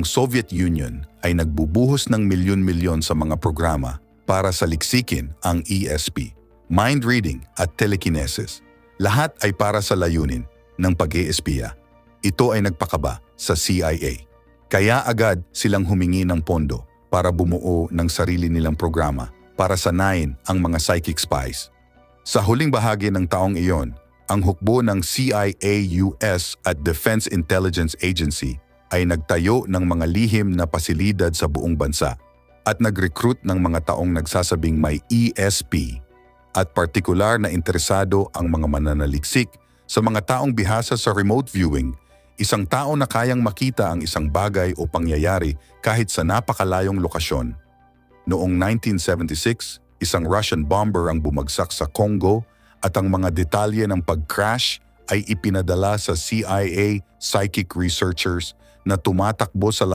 Ang Soviet Union ay nagbubuhos ng milyon-milyon sa mga programa para saliksikin ang ESP, mind reading at telekinesis. Lahat ay para sa layunin ng pag-eespiya. Ito ay nagpakaba sa CIA. Kaya agad silang humingi ng pondo para bumuo ng sarili nilang programa para sanayin ang mga psychic spies. Sa huling bahagi ng taong iyon, ang hukbo ng CIA-US at Defense Intelligence Agency ay nagtayo ng mga lihim na pasilidad sa buong bansa at nag-recruit ng mga taong nagsasabing may ESP at partikular na interesado ang mga mananaliksik sa mga taong bihasa sa remote viewing, isang tao na kayang makita ang isang bagay o pangyayari kahit sa napakalayong lokasyon. Noong 1976, isang Russian bomber ang bumagsak sa Congo at ang mga detalye ng pag-crash ay ipinadala sa CIA psychic researchers na tumatakbo sa